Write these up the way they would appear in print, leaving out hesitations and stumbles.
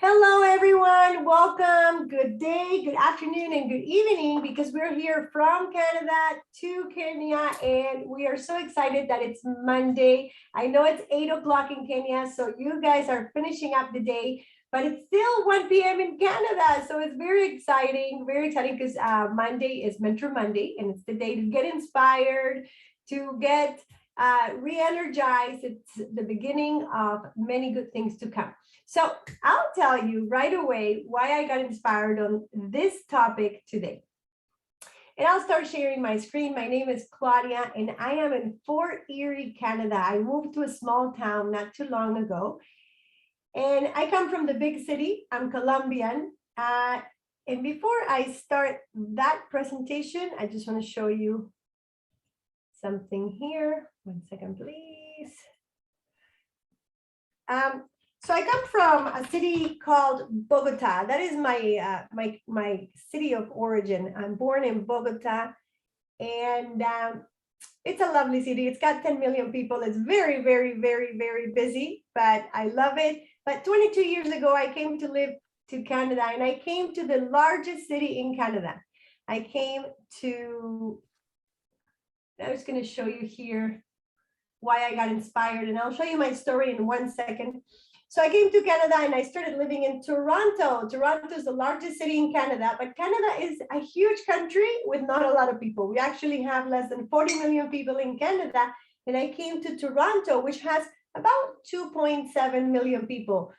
Hello, everyone. Welcome. Good day, good afternoon, and good evening, because we're here from Canada to Kenya, and we are so excited that it's Monday. I know it's 8 o'clock in Kenya, so you guys are finishing up the day, but it's still 1 p.m. in Canada, so it's very exciting because Monday is Mentor Monday, and it's the day to get inspired, to get re-energized. It's the beginning of many good things to come. So I'll tell you right away why I got inspired on this topic today. And I'll start sharing my screen. My name is Claudia, and I am in Fort Erie, Canada. I moved to a small town not too long ago. And I come from the big city. I'm Colombian. And before I start that presentation, I just want to show you something here. 1 second, please. So I come from a city called Bogota. That is my city of origin. I'm born in Bogota, and it's a lovely city. It's got 10 million people. It's very, very, very, very busy, but I love it. But 22 years ago, I came to live to Canada, and I came to the largest city in Canada. I came to, I was going to show you here why I got inspired, and I'll show you my story in 1 second. So I came to Canada and I started living in Toronto. Toronto is the largest city in Canada, but Canada is a huge country with not a lot of people. We actually have less than 40 million people in Canada. And I came to Toronto, which has about 2.7 million people.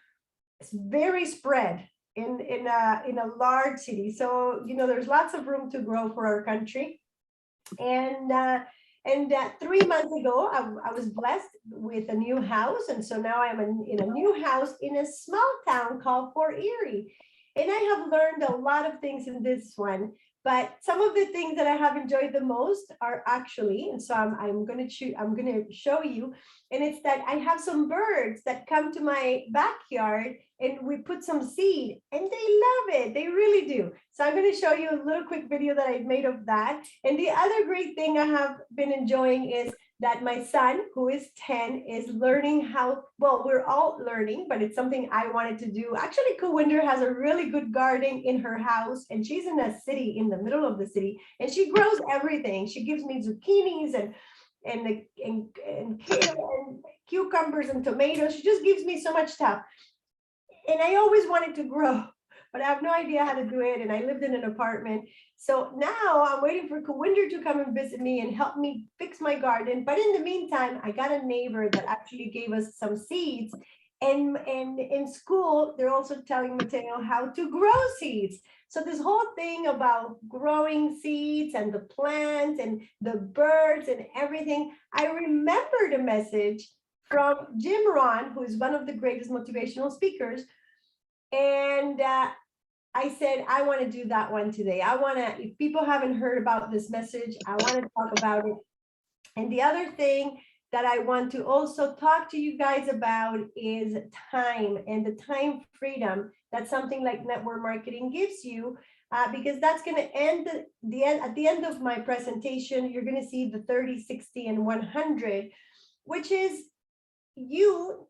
It's very spread in a large city. So, you know, there's lots of room to grow for our country. And 3 months ago, I was blessed with a new house. And so now I'm in a new house in a small town called Fort Erie. And I have learned a lot of things in this one. But some of the things that I have enjoyed the most are actually, and so I'm going to show you, and it's that I have some birds that come to my backyard and we put some seed and they love it. They really do. So I'm going to show you a little quick video that I made of that. And the other great thing I have been enjoying is that my son, who is 10, is learning how, well, we're all learning, but it's something I wanted to do. Actually, Kuwinder has a really good garden in her house, and she's in a city, in the middle of the city, and she grows everything. She gives me zucchinis and kale and cucumbers and tomatoes. She just gives me so much stuff. And I always wanted to grow, but I have no idea how to do it. And I lived in an apartment. So now I'm waiting for Kuwinder to come and visit me and help me fix my garden. But in the meantime, I got a neighbor that actually gave us some seeds. And in school, they're also telling Mateo how to grow seeds. So this whole thing about growing seeds and the plants and the birds and everything, I remembered a message from Jim Rohn, who is one of the greatest motivational speakers. And I said, I want to do that one today. I want to, if people haven't heard about this message, I want to talk about it. And the other thing that I want to also talk to you guys about is time and the time freedom that something like network marketing gives you, because that's going to end at the end of my presentation. You're going to see the 30, 60, and 100, which is you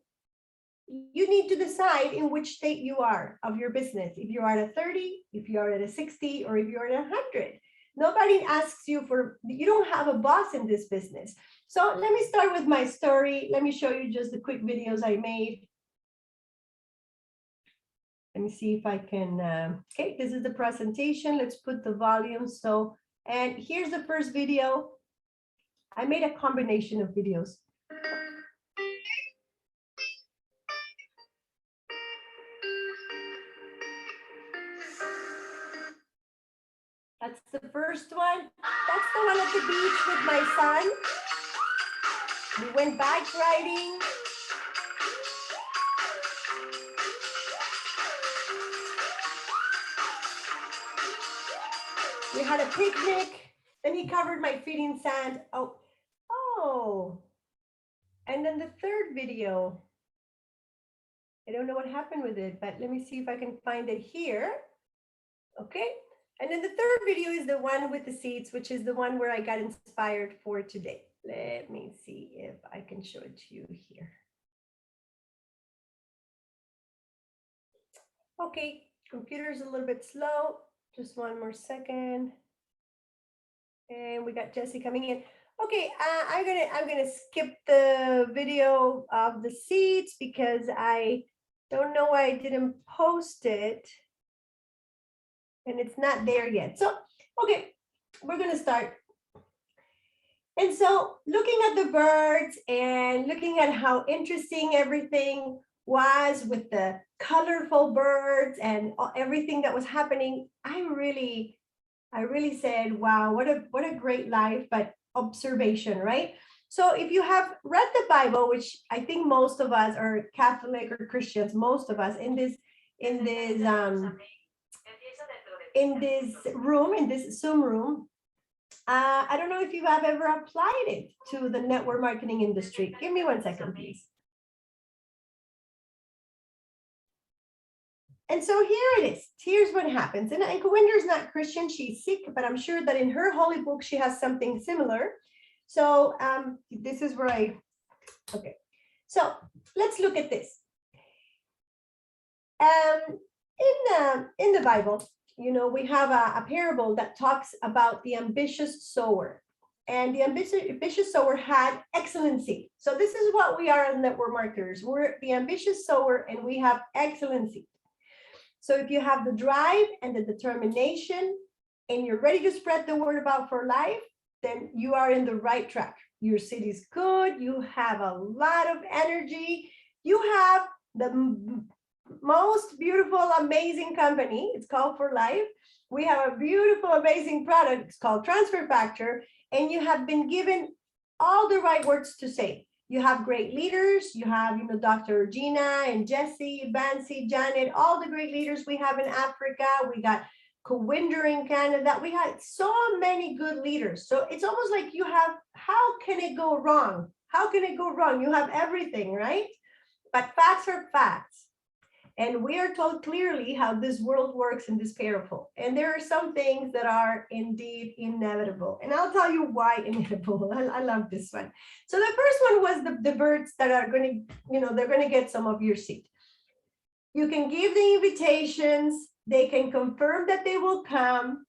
need to decide in which state you are of your business. If you are at a 30, if you are at a 60, or if you're at 100. Nobody asks you for, you don't have a boss in this business. So let me start with my story. Let me show you just the quick videos I made. Let me see if I can, okay, this is the presentation. Let's put the volume. So, and here's the first video. I made a combination of videos. That's the first one. That's the one at the beach with my son. We went bike riding. We had a picnic. Then he covered my feet in sand. Oh. And then the third video. I don't know what happened with it, but let me see if I can find it here. Okay. And then the third video is the one with the seeds, which is the one where I got inspired for today. Let me see if I can show it to you here. Okay, computer's a little bit slow. Just one more second. And we got Jesse coming in. Okay, I'm gonna skip the video of the seeds because I don't know why I didn't post it, and it's not there yet. So, okay, we're gonna start. And so, looking at the birds and looking at how interesting everything was with the colorful birds and everything that was happening, I really said, wow, what a great life, but observation, right? So if you have read the Bible, which I think most of us are Catholic or Christians, most of us in this in this room, in this Zoom room, I don't know if you have ever applied it to the network marketing industry. Give me one second, please. And so here it is. Here's what happens. And Kawinder's not Christian, she's Sikh, but I'm sure that in her holy book, she has something similar. So this is where okay. So let's look at this. In the Bible, you know, we have a parable that talks about the ambitious sower. And the ambitious sower had excellency. So this is what we are as network marketers. We're the ambitious sower and we have excellency. So if you have the drive and the determination and you're ready to spread the word about for life, then you are in the right track. Your city's good. You have a lot of energy. You have the most beautiful, amazing company. It's called For Life. We have a beautiful, amazing product. It's called Transfer Factor. And you have been given all the right words to say. You have great leaders. You have, you know, Dr. Gina and Jesse, Bansi, Janet, all the great leaders we have in Africa. We got Kawinder in Canada. We had so many good leaders. So it's almost like you have, how can it go wrong? How can it go wrong? You have everything, right? But facts are facts. And we are told clearly how this world works in this parable. And there are some things that are indeed inevitable. And I'll tell you why inevitable. I love this one. So the first one was the birds that are going to, you know, they're going to get some of your seed. You can give the invitations. They can confirm that they will come.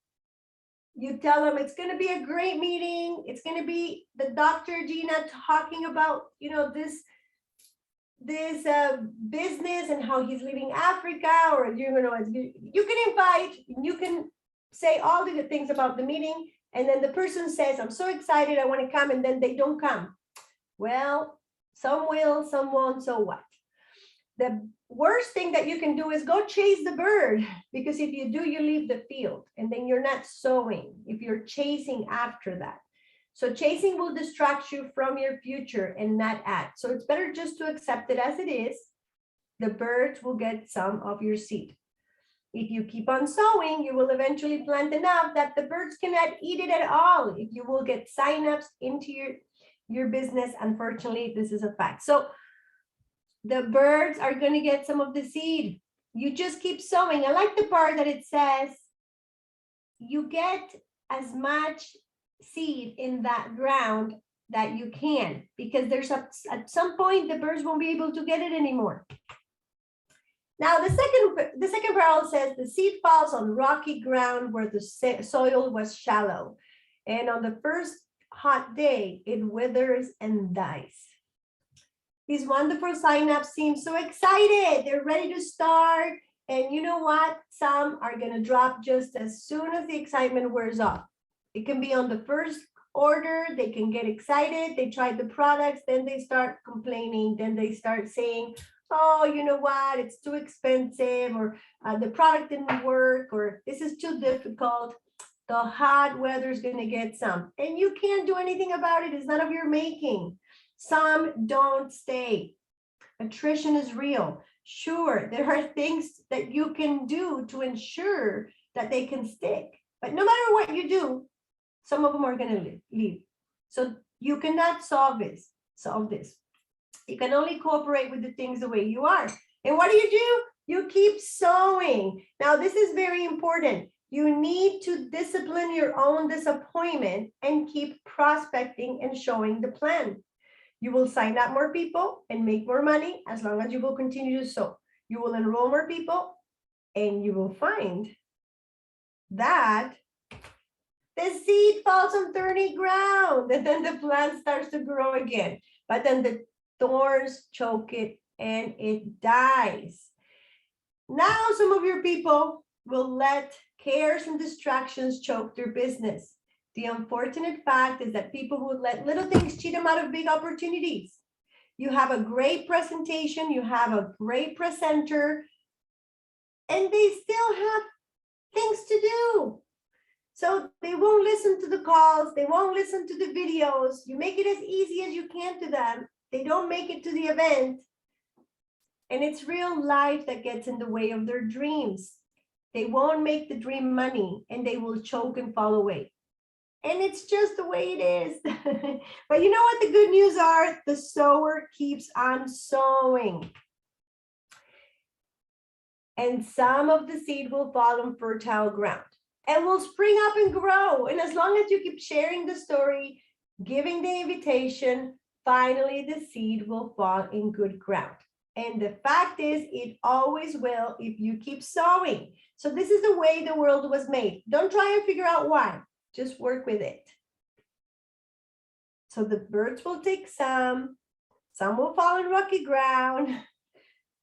You tell them it's going to be a great meeting. It's going to be the Dr. Gina talking about, you know, this business and how he's leaving Africa, or you know, you can invite, you can say all the things about the meeting, and then the person says, I'm so excited, I want to come, and then they don't come. Well, some will, some won't, so what? The worst thing that you can do is go chase the bird, because if you do, you leave the field, and then you're not sowing if you're chasing after that. So chasing will distract you from your future and not add. So it's better just to accept it as it is. The birds will get some of your seed. If you keep on sowing, you will eventually plant enough that the birds cannot eat it at all. If you will get signups into your business, unfortunately, this is a fact. So the birds are going to get some of the seed. You just keep sowing. I like the part that it says you get as much seed in that ground that you can, because there's at some point the birds won't be able to get it anymore. Now the second parable says the seed falls on rocky ground where the soil was shallow, and on the first hot day it withers and dies. These wonderful signups seem so excited. They're ready to start, and you know what? Some are going to drop just as soon as the excitement wears off. It can be on the first order. They can get excited. They try the products. Then they start complaining. Then they start saying, oh, you know what? It's too expensive, or the product didn't work, or this is too difficult. The hot weather is going to get some. And you can't do anything about it. It's none of your making. Some don't stay. Attrition is real. Sure, there are things that you can do to ensure that they can stick. But no matter what you do, some of them are going to leave. So you cannot solve this. You can only cooperate with the things the way you are. And what do? You keep sowing. Now, this is very important. You need to discipline your own disappointment and keep prospecting and showing the plan. You will sign up more people and make more money as long as you will continue to sow. You will enroll more people And you will find that the seed falls on thorny ground, and then the plant starts to grow again. But then the thorns choke it and it dies. Now, some of your people will let cares and distractions choke their business. The unfortunate fact is that people who let little things cheat them out of big opportunities. You have a great presentation, you have a great presenter, and they still have things to do. So they won't listen to the calls, they won't listen to the videos. You make it as easy as you can to them. They don't make it to the event. And it's real life that gets in the way of their dreams. They won't make the dream money and they will choke and fall away. And it's just the way it is. But you know what the good news are? The sower keeps on sowing. And some of the seed will fall on fertile ground and will spring up and grow. And as long as you keep sharing the story, giving the invitation, finally the seed will fall in good ground. And the fact is, it always will if you keep sowing. So this is the way the world was made. Don't try and figure out why. Just work with it. So the birds will take some will fall in rocky ground,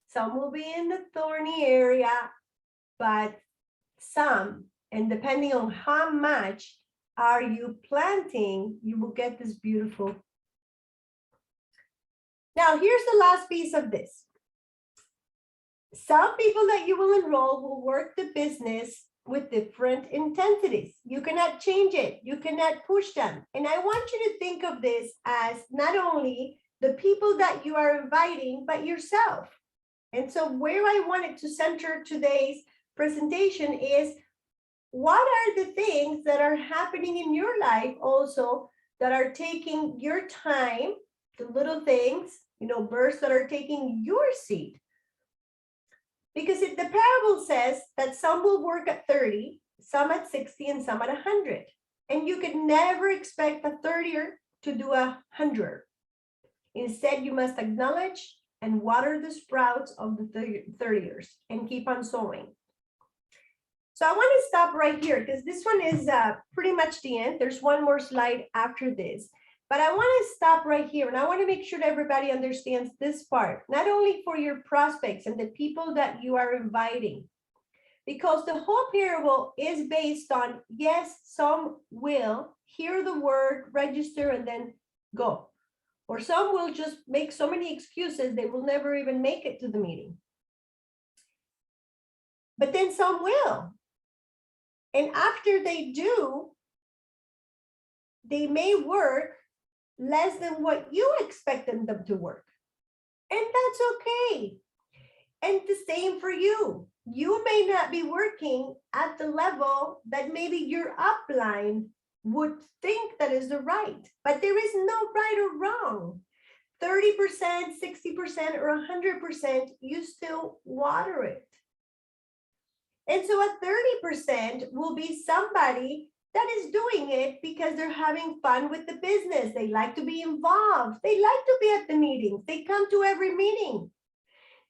some will be in the thorny area, but some, and depending on how much are you planting, you will get this beautiful. Now, here's the last piece of this. Some people that you will enroll will work the business with different intensities. You cannot change it. You cannot push them. And I want you to think of this as not only the people that you are inviting, but yourself. And so where I wanted to center today's presentation is, what are the things that are happening in your life also that are taking your time, the little things, birds that are taking your seed? Because the parable says that some will work at 30, some at 60, and some at 100. And you could never expect a 30er to do 100. Instead, you must acknowledge and water the sprouts of the 30ers and keep on sowing. So I want to stop right here because this one is pretty much the end. There's one more slide after this. But I want to stop right here, and I want to make sure that everybody understands this part, not only for your prospects and the people that you are inviting, because the whole parable is based on, yes, some will hear the word, register, and then go. Or some will just make so many excuses, they will never even make it to the meeting. But then some will. And after they do, they may work less than what you expected them to work. And that's okay. And the same for you. You may not be working at the level that maybe your upline would think that is the right, but there is no right or wrong. 30%, 60%, or 100%, you still water it. And so a 30% will be somebody that is doing it because they're having fun with the business. They like to be involved. They like to be at the meetings. They come to every meeting.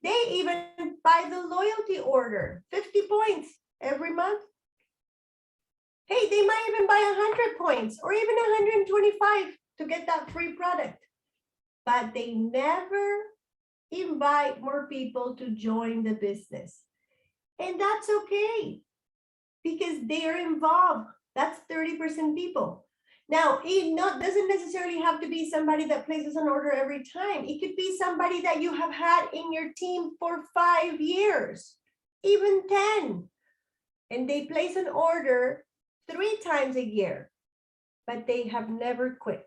They even buy the loyalty order, 50 points every month. Hey, they might even buy 100 points or even 125 to get that free product. But they never invite more people to join the business. And that's okay because they are involved. That's 30% people. Now, it doesn't necessarily have to be somebody that places an order every time. It could be somebody that you have had in your team for 5 years, even 10. And they place an order 3 times a year, but they have never quit.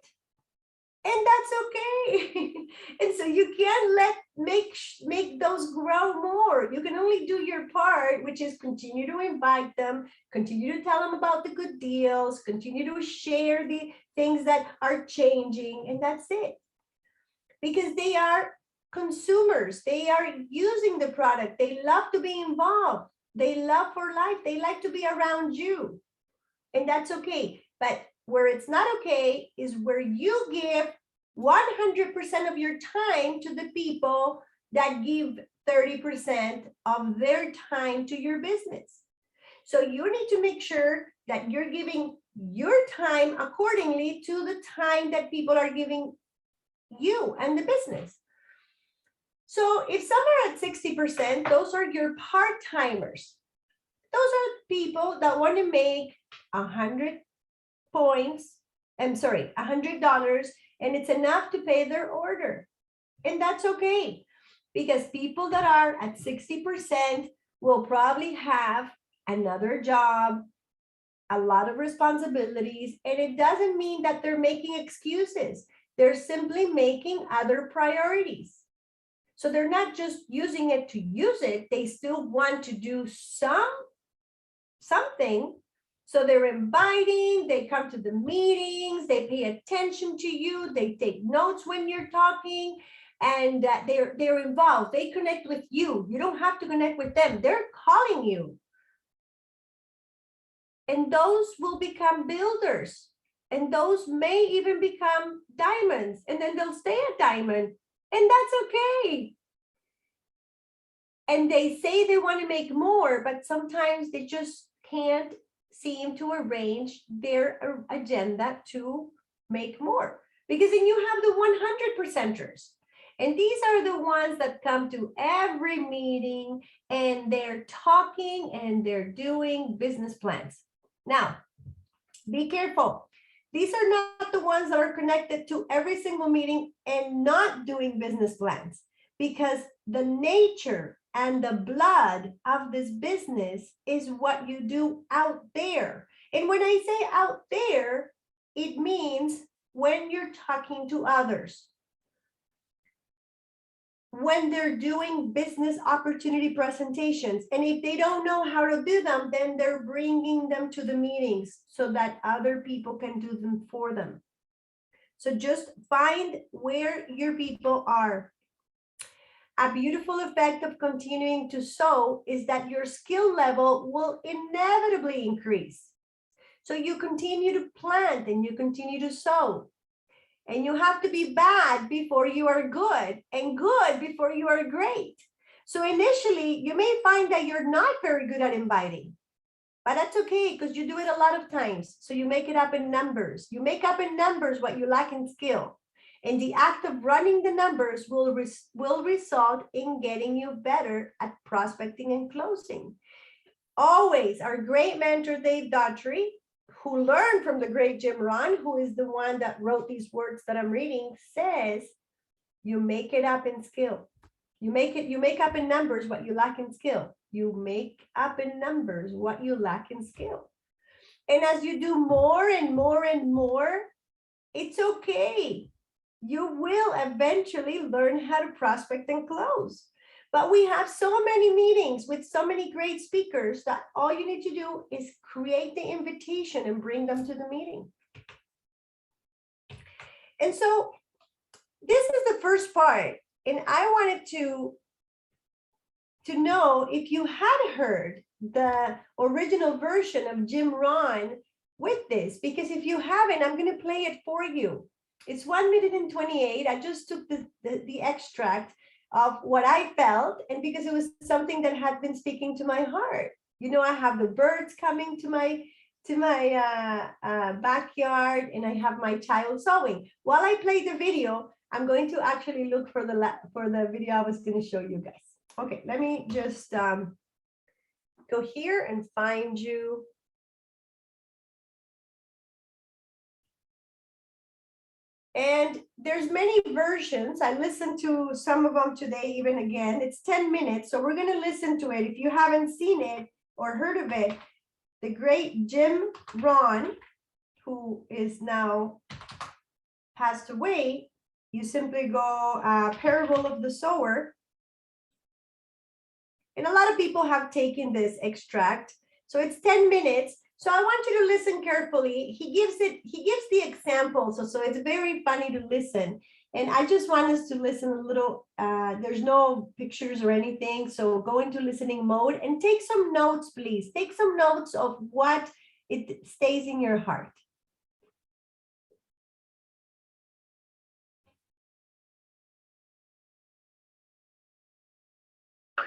And that's okay. And so you can't make those grow more. You can only do your part, which is continue to invite them, continue to tell them about the good deals, continue to share the things that are changing, and that's it. Because they are consumers. They are using the product. They love to be involved. They love for life. They like to be around you. And that's okay. But where it's not okay is where you give 100% of your time to the people that give 30% of their time to your business. So you need to make sure that you're giving your time accordingly to the time that people are giving you and the business. So if some are at 60%, those are your part-timers. Those are people that want to make 100 points, $100, and it's enough to pay their order. And that's okay, because people that are at 60% will probably have another job, a lot of responsibilities, and it doesn't mean that they're making excuses. They're simply making other priorities. So they're not just using it to use it, they still want to do something. So they're inviting, they come to the meetings, they pay attention to you, they take notes when you're talking, and they're involved. They connect with you. You don't have to connect with them. They're calling you. And those will become builders. And those may even become diamonds. And then they'll stay a diamond. And that's okay. And they say they want to make more, but sometimes they just can't seem to arrange their agenda to make more. Because then you have the 100%ers. And these are the ones that come to every meeting and they're talking and they're doing business plans. Now, be careful. These are not the ones that are connected to every single meeting and not doing business plans, because the nature and the blood of this business is what you do out there. And when I say out there, it means when you're talking to others, when they're doing business opportunity presentations. And if they don't know how to do them, then they're bringing them to the meetings so that other people can do them for them. So just find where your people are. A beautiful effect of continuing to sow is that your skill level will inevitably increase. So you continue to plant and you continue to sow. And you have to be bad before you are good, and good before you are great. So initially, you may find that you're not very good at inviting, but that's okay, because you do it a lot of times. So you make it up in numbers. You make up in numbers what you lack in skill. And the act of running the numbers will result in getting you better at prospecting and closing. Always, our great mentor, Dave Daughtry, who learned from the great Jim Rohn, who is the one that wrote these words that I'm reading, says, you make it up in skill. You make up in numbers what you lack in skill. You make up in numbers what you lack in skill. And as you do more and more and more, it's okay. You will eventually learn how to prospect and close. But we have so many meetings with so many great speakers that all you need to do is create the invitation and bring them to the meeting. And so this is the first part. And I wanted to know if you had heard the original version of Jim Rohn with this, because if you haven't, I'm going to play it for you. It's 1 minute and 28. I just took the extract of what I felt, and because it was something that had been speaking to my heart. You know, I have the birds coming to my backyard, and I have my child sewing. While I play the video, I'm going to actually look for the video I was going to show you guys. Okay, let me just go here and find you. And there's many versions. I listened to some of them today, even again. It's 10 minutes, so we're going to listen to it. If you haven't seen it or heard of it, the great Jim Rohn, who is now passed away, you simply go Parable of the Sower. And a lot of people have taken this extract. So it's 10 minutes. So I want you to listen carefully. He gives the example. So it's very funny to listen. And I just want us to listen a little. There's no pictures or anything. So go into listening mode and take some notes, please. Take some notes of what it stays in your heart.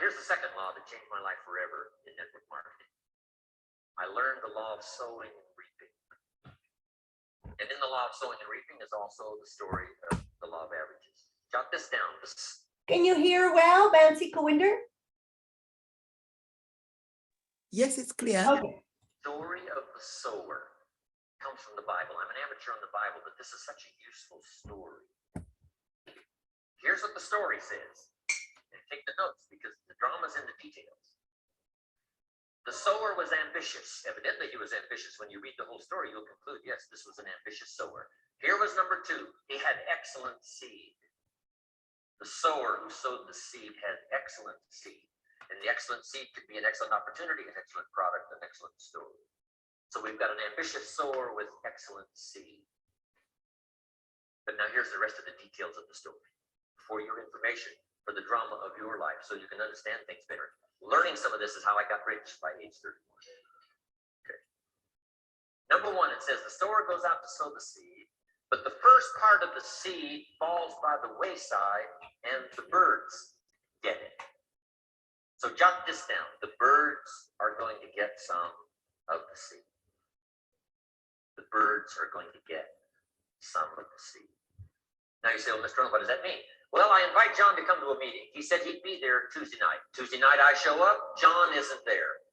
here's the second law that changed my life forever in network marketing. I learned the law of sowing and reaping. And in the law of sowing and reaping is also the story of the law of averages. Jot this down. Can you hear well, Bansi Kawinder? Yes, it's clear. Okay. Story of the sower comes from the Bible. I'm an amateur on the Bible, but this is such a useful story. Here's what the story says. And take the notes because the drama's in the details. The sower was ambitious. Evidently, he was ambitious. When you read the whole story, you'll conclude, yes, this was an ambitious sower. Here was number 2. He had excellent seed. The sower who sowed the seed had excellent seed. And the excellent seed could be an excellent opportunity, an excellent product, an excellent story. So we've got an ambitious sower with excellent seed. But now here's the rest of the details of the story. For your information, for the drama of your life, so you can understand things better. Learning some of this is how I got rich by age 31. Okay. Number 1, it says the sower goes out to sow the seed, but the first part of the seed falls by the wayside and the birds get it. So jot this down. The birds are going to get some of the seed. The birds are going to get some of the seed. Now you say, well, Mr. Arnold, what does that mean? Well, I invite John to come to a meeting. He said he'd be there Tuesday night. Tuesday night I show up, John isn't there.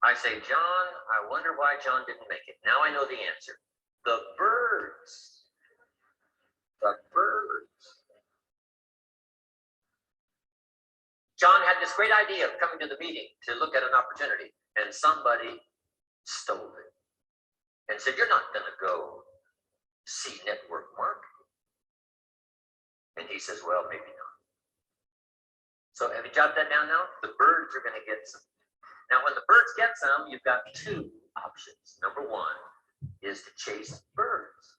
I say, John, I wonder why John didn't make it. Now I know the answer. The birds. John had this great idea of coming to the meeting to look at an opportunity, and somebody stole it and said, you're not going to go see network marketing. And he says, well, maybe not. So have you jotted that down now? The birds are going to get some. Now, when the birds get some, you've got 2 options. Number 1 is to chase birds.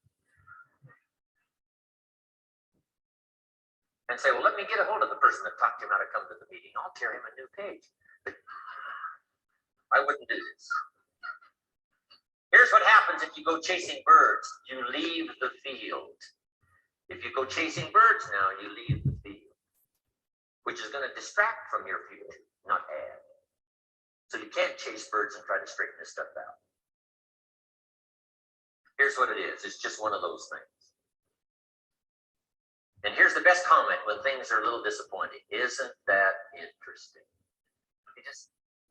And say, well, let me get a hold of the person that talked him how to come to the meeting. I'll tear him a new page. But I wouldn't do this. Here's what happens if you go chasing birds. You leave the field. If you go chasing birds now, you leave the field, which is going to distract from your future, not add. So you can't chase birds and try to straighten this stuff out. Here's what it is. It's just one of those things. And here's the best comment when things are a little disappointing. Isn't that interesting?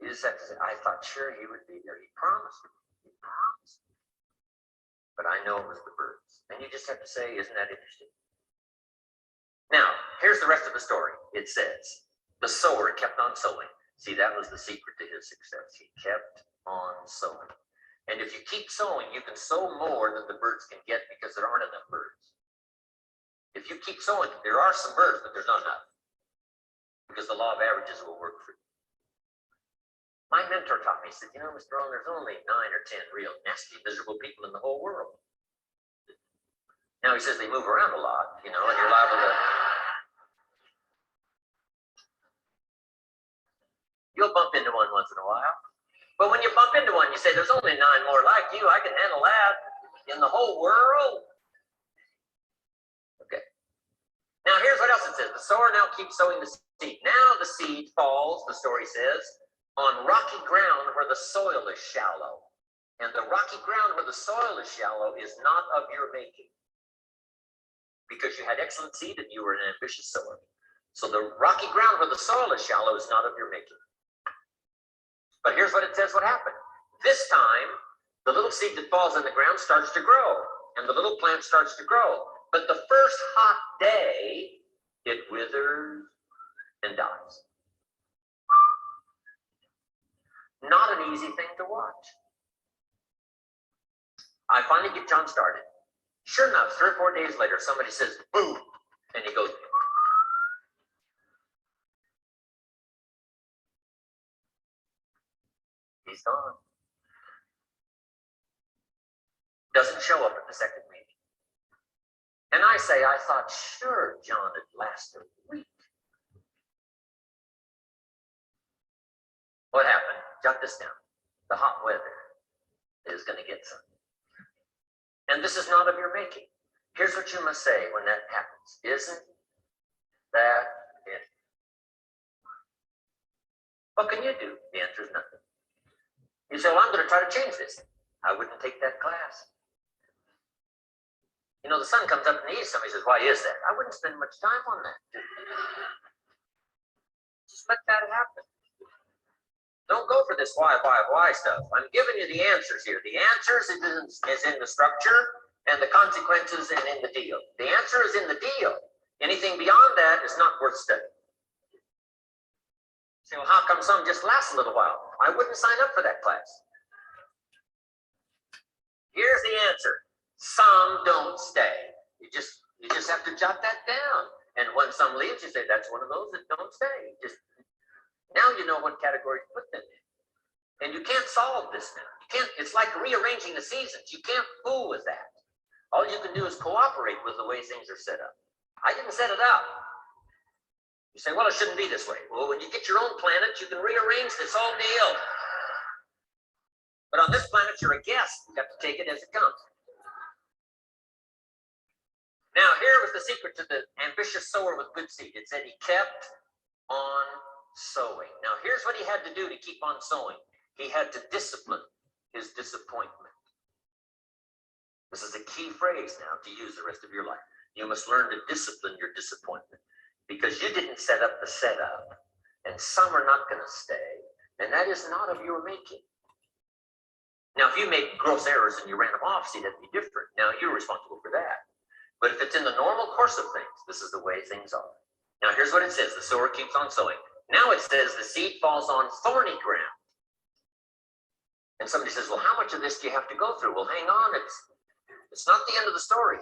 You just have to say, I thought sure he would be there. He promised me. He promised me. But I know it was the birds. And you just have to say, isn't that interesting? Now, here's the rest of the story. It says, the sower kept on sowing. See, that was the secret to his success. He kept on sowing. And if you keep sowing, you can sow more than the birds can get because there aren't enough birds. If you keep sowing, there are some birds, but there's not enough. Because the law of averages will work for you. My mentor taught me, he said, you know, Mr. Ron, there's only 9 or 10 real nasty, miserable people in the whole world. Now he says they move around a lot, you know, and you're liable to. You'll bump into one once in a while. But when you bump into one, you say, there's only 9 more like you. I can handle that in the whole world. Okay. Now here's what else it says. The sower now keeps sowing the seed. Now the seed falls, the story says, on rocky ground where the soil is shallow. And the rocky ground where the soil is shallow is not of your making. Because you had excellent seed and you were an ambitious sower. So the rocky ground where the soil is shallow is not of your making. But here's what it says what happened. This time, the little seed that falls in the ground starts to grow. And the little plant starts to grow. But the first hot day, it withers and dies. Not an easy thing to watch. I finally get John started. Sure enough, 3 or 4 days later, somebody says, boom, and he goes, he's gone. Doesn't show up at the second meeting. And I say, I thought, sure, John, it lasted a week. What happened? Jot this down. The hot weather is going to get some. And this is not of your making. Here's what you must say when that happens. Isn't that interesting? What can you do? The answer is nothing. You say, well, I'm going to try to change this. I wouldn't take that class. You know, the sun comes up in the east. Somebody says, why is that? I wouldn't spend much time on that. Just let that happen. Don't go for this why stuff. I'm giving you the answers here. The answers is in the structure and the consequences and in the deal. The answer is in the deal. Anything beyond that is not worth studying. Say, well, how come some just last a little while? I wouldn't sign up for that class. Here's the answer. Some don't stay. You just have to jot that down. And when some leaves, you say, that's one of those that don't stay. Just now you know what category to put them in. And you can't solve this now. You can't, it's like rearranging the seasons. You can't fool with that. All you can do is cooperate with the way things are set up. I didn't set it up. You say, well, it shouldn't be this way. Well, when you get your own planet, you can rearrange this whole deal. But on this planet, you're a guest. You have to take it as it comes. Now, here was the secret to the ambitious sower with good seed. It said he kept on sowing. Now, here's what he had to do to keep on sowing. He had to discipline his disappointment. This is a key phrase now to use the rest of your life. You must learn to discipline your disappointment because you didn't set up the setup, and some are not going to stay, and that is not of your making. Now, if you make gross errors and you ran them off, see, that'd be different. Now, you're responsible for that. But if it's in the normal course of things, this is the way things are. Now, here's what it says. The sower keeps on sowing. Now it says the seed falls on thorny ground. And somebody says, well, how much of this do you have to go through? Well, hang on. It's not the end of the story.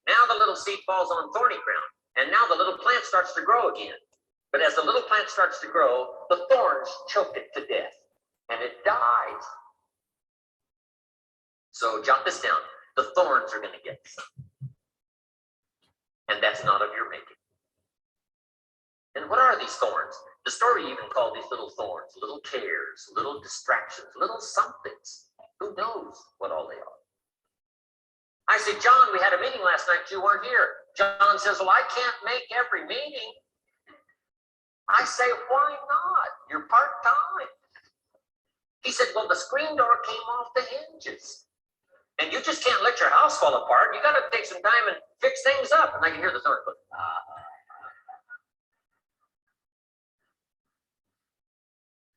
Now the little seed falls on thorny ground. And now the little plant starts to grow again. But as the little plant starts to grow, the thorns choke it to death. And it dies. So jot this down. The thorns are going to get some. And that's not of your making. And what are these thorns? The story even called these little thorns, little cares, little distractions, little somethings. Who knows what all they are? I said, John, we had a meeting last night. You weren't here. John says, well, I can't make every meeting. I say, why not? You're part-time. He said, well, the screen door came off the hinges. And you just can't let your house fall apart. You got to take some time and fix things up. And I can hear the thorn going,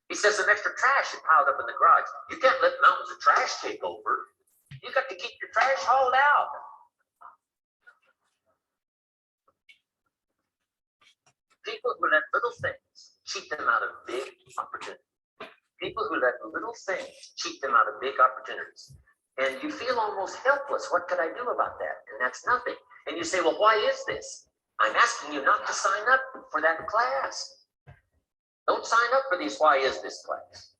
He says some extra trash is piled up in the garage. You can't let mountains of trash take over. You got to keep your trash hauled out. People who let little things cheat them out of big opportunities. People who let little things cheat them out of big opportunities. And you feel almost helpless. What could I do about that? And that's nothing. And you say, well, why is this? I'm asking you not to sign up for that class. Don't sign up for these why is this class.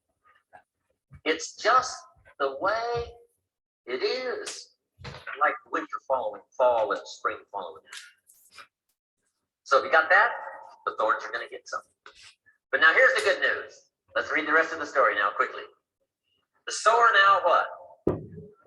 It's just the way it is. Like winter following fall and spring following. So if you got that, the thorns are going to get some. But now here's the good news. Let's read the rest of the story now quickly. The sower now what?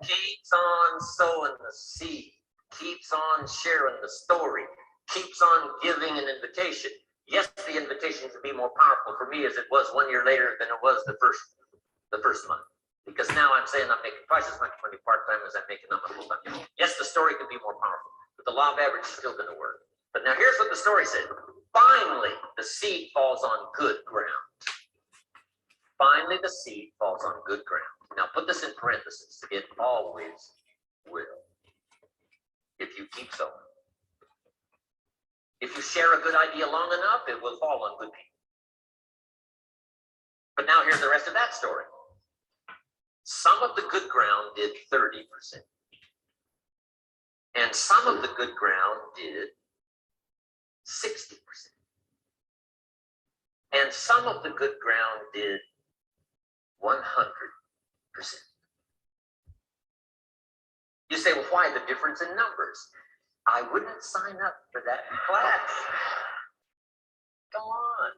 Keeps on sowing the seed, keeps on sharing the story, keeps on giving an invitation. Yes, the invitation should be more powerful for me as it was 1 year later than it was the first month. Because now I'm saying I'm making twice as much money part-time as I'm making on my full-time. Yes, the story could be more powerful, but the law of average is still going to work. But now here's what the story said. Finally, the seed falls on good ground. Finally, the seed falls on good ground. Now put this in parentheses. It always will. If you keep sowing. If you share a good idea long enough, it will fall on good people. But now here's the rest of that story. Some of the good ground did 30%. And some of the good ground did 60%. And some of the good ground did 100%. You say, well, why the difference in numbers? I wouldn't sign up for that class. Go on.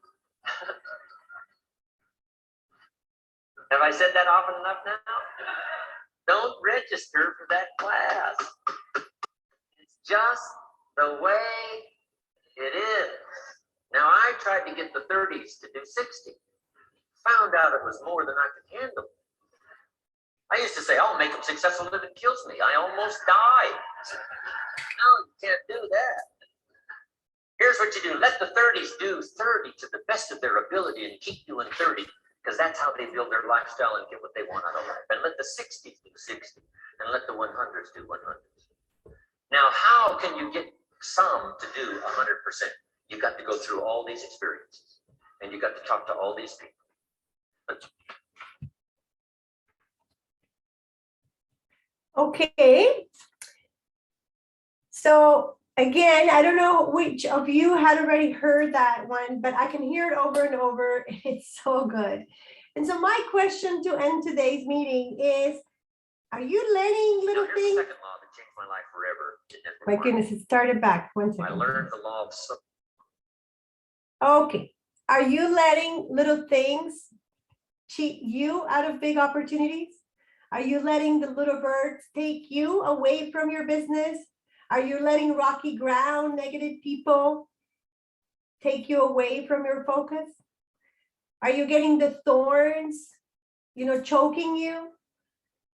Have I said that often enough now? Don't register for that class. It's just the way it is. Now, I tried to get the 30s to do 60. found out it was more than I could handle. I used to say, I'll make them successful if it kills me. I almost died. No, you can't do that. Here's what you do. Let the 30s do 30 to the best of their ability and keep doing 30, because that's how they build their lifestyle and get what they want out of life. And let the 60s do 60, and let the 100s do 100s. Now, how can you get some to do 100%? You got to go through all these experiences, and you got to talk to all these people. Okay. So again, I don't know which of you had already heard that one, but I can hear it over and over. It's so good. And so my question to end today's meeting is, are you learning little Here's things? the second law that changed my life forever. My goodness, it started back. One I second. learned the law of Sower. Okay. Are you letting little things cheat you out of big opportunities? Are you letting the little birds take you away from your business? Are you letting rocky ground, negative people take you away from your focus? Are you getting the thorns, choking you?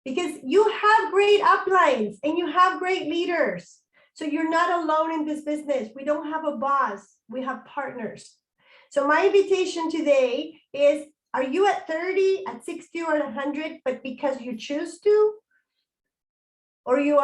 Because you have great uplines and you have great leaders. So you're not alone in this business. We don't have a boss, we have partners. So my invitation today is, are you at 30, at 60, or at 100, but because you choose to? Or you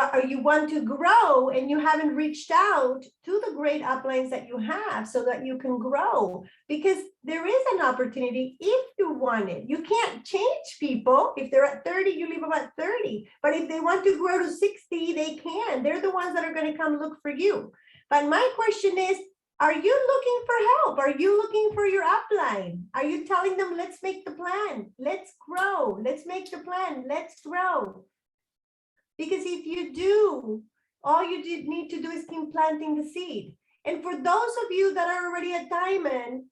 want to grow and you haven't reached out to the great uplines that you have so that you can grow? Because there is an opportunity if you want it. You can't change people. If they're at 30, you leave them at 30. But if they want to grow to 60, they can. They're the ones that are going to come look for you. But my question is, are you looking for help? Are you looking for your upline? Are you telling them, let's make the plan, let's grow, let's make the plan, let's grow? Because if you do, all you need to do is keep planting the seed. And for those of you that are already at diamond,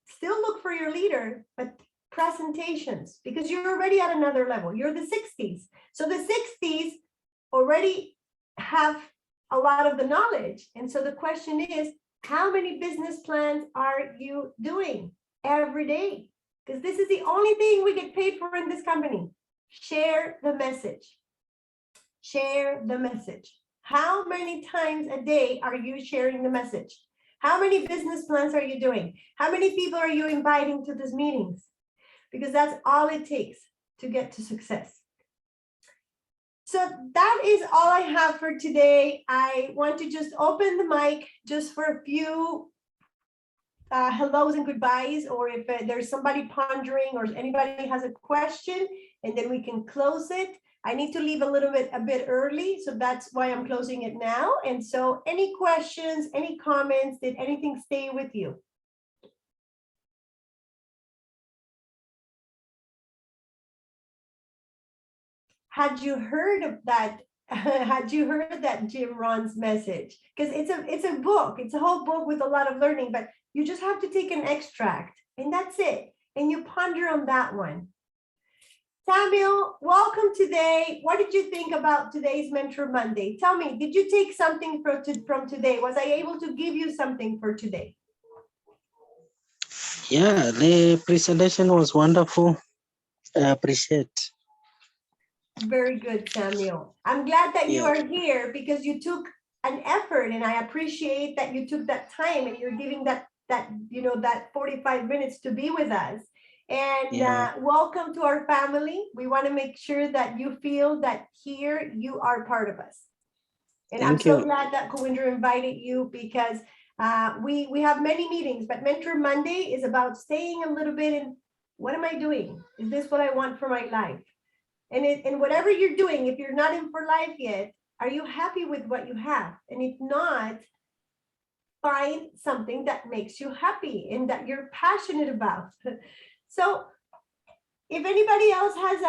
still look for your leader, but presentations, because you're already at another level. You're the 60s. So the 60s already have a lot of the knowledge. And so the question is, how many business plans are you doing every day? Because this is the only thing we get paid for in this company. Share the message. Share the message. How many times a day are you sharing the message? How many business plans are you doing? How many people are you inviting to these meetings? Because that's all it takes to get to success. So that is all I have for today. I want to just open the mic just for a few hellos and goodbyes, or if there's somebody pondering or anybody has a question, and then we can close it. I need to leave a bit early, so that's why I'm closing it now. And so any questions, any comments, did anything stay with you? Had you heard of that? Had you heard that Jim Rohn's message? Because it's a book, it's a whole book with a lot of learning, but you just have to take an extract and that's it. And you ponder on that one. Samuel, welcome today. What did you think about today's Mentor Monday? Tell me, did you take something from today? Was I able to give you something for today? Yeah, the presentation was wonderful. I appreciate. Very good, Samuel. I'm glad that you Yeah. are here because you took an effort, and I appreciate that you took that time and you're giving that 45 minutes to be with us. And Yeah. welcome to our family. We want to make sure that you feel that here you are part of us. And I'm Thank so you. glad that Kawinder invited you, because we have many meetings, but Mentor Monday is about staying a little bit in, what am I doing? Is this what I want for my life? And whatever you're doing, if you're not in for life yet, are you happy with what you have? And if not, find something that makes you happy and that you're passionate about. So if anybody else has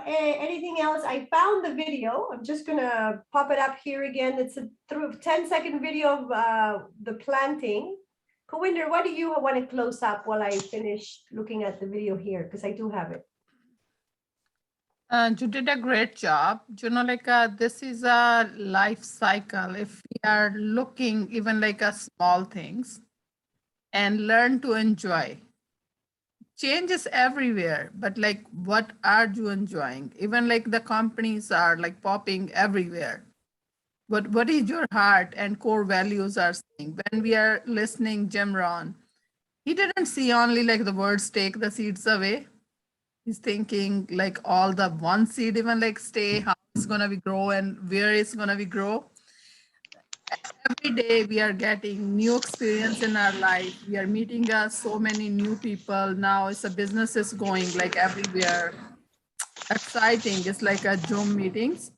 anything else, I found the video. I'm just gonna pop it up here again. It's a 10-second video of the planting. Kawinder, what do you want to close up while I finish looking at the video here? Because I do have it. You did a great job. This is a life cycle. If we are looking even small things and learn to enjoy. change is everywhere, but like what are you enjoying? Even like the companies are like popping everywhere. What is your heart and core values are saying? When we are listening, Jim Ron, he didn't see only like the words take the seeds away. He's thinking like all the one seed, even like stay, how it's gonna be grow and where it's gonna be grow. Every day we are getting new experience in our life. We are meeting so many new people. Now it's a business is going like everywhere. Exciting. It's like a Zoom meetings.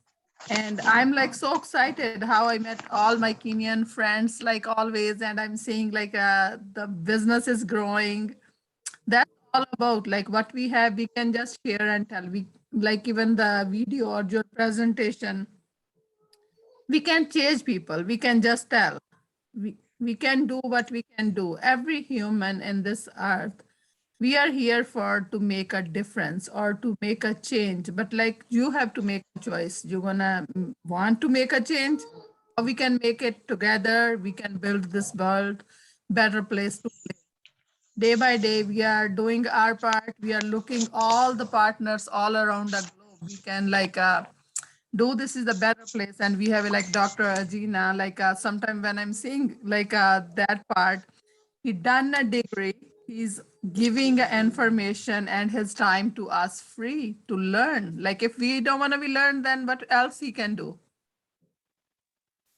And I'm like so excited how I met all my Kenyan friends like always. And I'm seeing like the business is growing. That's all about like what we have, we can just share and tell. We like even the video or your presentation, we can change people, we can just tell. We can do what we can do. Every human in this earth, we are here for to make a difference or to make a change, but like you have to make a choice. You gonna want to make a change, or we can make it together. We can build this world better place to live. Day by day we are doing our part. We are looking all the partners all around the globe. We can like do this is the better place. And we have like Dr. Ajina, like sometime when I'm seeing like that part, he done a degree, he's giving information and his time to us free to learn. Like if we don't want to be learned, then what else he can do?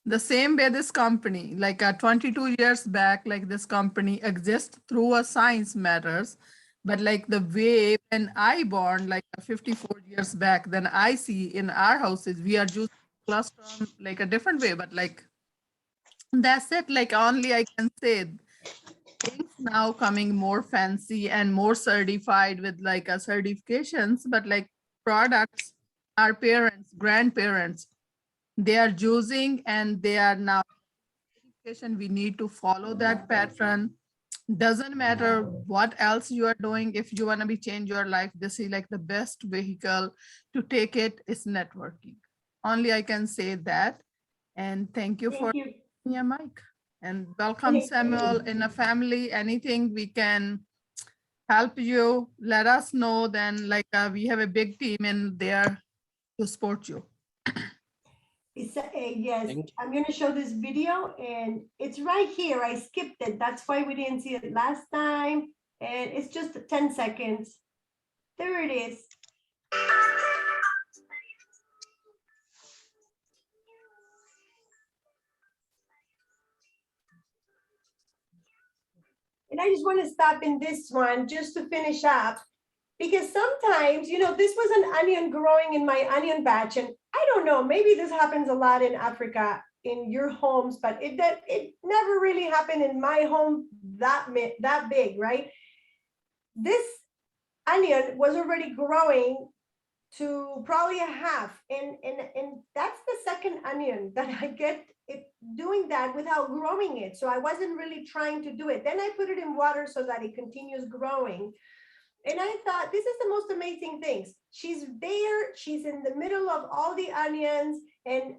The same way this company, like 22 years back, like this company exists through a science matters. But like the way when I born, like 54 years back, then I see in our houses, we are using colostrum like a different way, but like that's it. Like only I can say things now coming more fancy and more certified with like a certifications, but like products, our parents, grandparents, they are using and they are now education. We need to follow that pattern. Doesn't matter what else you are doing. If you want to be change your life, this is like the best vehicle to take it is networking. Only I can say that. And thank you for Thank you. your mic. And welcome, Thank Samuel. you. In a family, anything we can help you, let us know. Then like we have a big team in there to support you. Yes, Thank I'm going to show this video and it's right here. I skipped it. That's why we didn't see it last time. And it's just 10 seconds. There it is. And I just want to stop in this one just to finish up because sometimes, this was an onion growing in my onion batch. And I don't know, maybe this happens a lot in Africa in your homes, but it never really happened in my home that big, right? This onion was already growing to probably a half. And that's the second onion that I get it doing that without growing it. So I wasn't really trying to do it. Then I put it in water so that it continues growing. And I thought, this is the most amazing things. She's there, she's in the middle of all the onions, and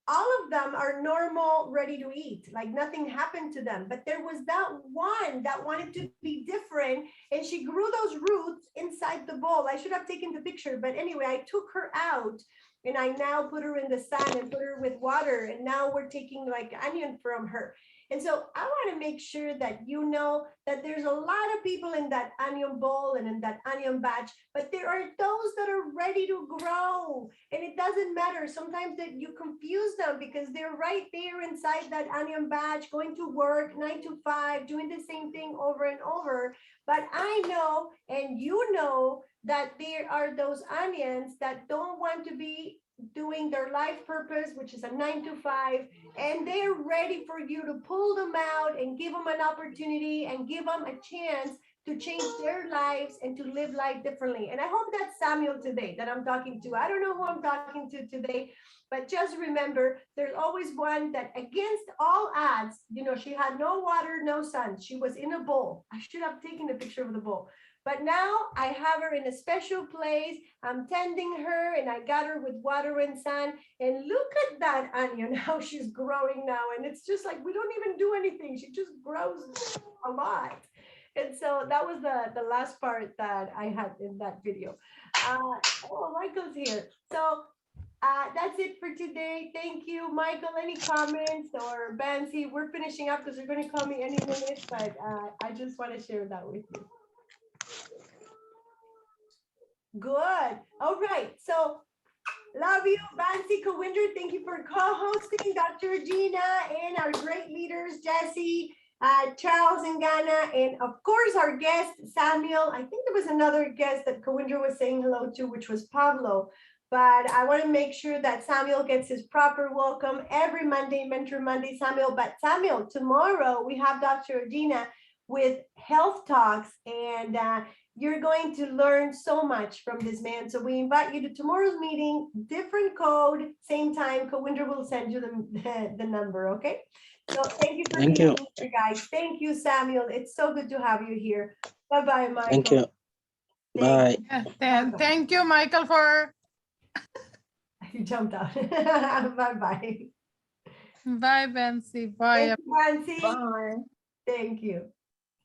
all of them are normal, ready to eat, like nothing happened to them. But there was that one that wanted to be different, and she grew those roots inside the bowl. I should have taken the picture, but anyway, I took her out and I now put her in the sun and put her with water, and now we're taking like onion from her. And so I want to make sure that you know that there's a lot of people in that onion bowl and in that onion batch, but there are those that are ready to grow. And it doesn't matter. Sometimes that you confuse them because they're right there inside that onion batch, going to work 9 to 5, doing the same thing over and over. But I know, and you know, that there are those onions that don't want to be doing their life purpose, which is a 9 to 5, and they're ready for you to pull them out and give them an opportunity and give them a chance to change their lives and to live life differently. And I hope that's Samuel today that I'm talking to. I don't know who I'm talking to today, but just remember, there's always one that against all odds, she had no water, no sun. She was in a bowl. I should have taken a picture of the bowl. But now I have her in a special place. I'm tending her and I got her with water and sun. And look at that onion, how she's growing now. And it's just like, we don't even do anything. She just grows a lot. And so that was the last part that I had in that video. Oh, Michael's here. So that's it for today. Thank you, Michael. Any comments or Bansi? We're finishing up because they're going to call me any minute, but I just want to share that with you. Good. All right. So love you, Bansi Kawinder. Thank you for co-hosting, Dr. Regina, and our great leaders, Jesse, Charles in Ghana, and of course our guest, Samuel. I think there was another guest that Kawinder was saying hello to, which was Pablo. But I want to make sure that Samuel gets his proper welcome every Monday, Mentor Monday, Samuel. But Samuel, tomorrow we have Dr. Regina with Health Talks, and you're going to learn so much from this man. So we invite you to tomorrow's meeting, different code, same time. Kawinder will send you the number, okay? So thank you for Thank being you. here, guys. Thank you, Samuel. It's so good to have you here. Bye-bye, Michael. Thank you. Thank Bye. Yeah, thank you, Michael, for you. Jumped out. Bye-bye. bye, Bensi. Bye. Thank you, Nancy. Bye. Thank you.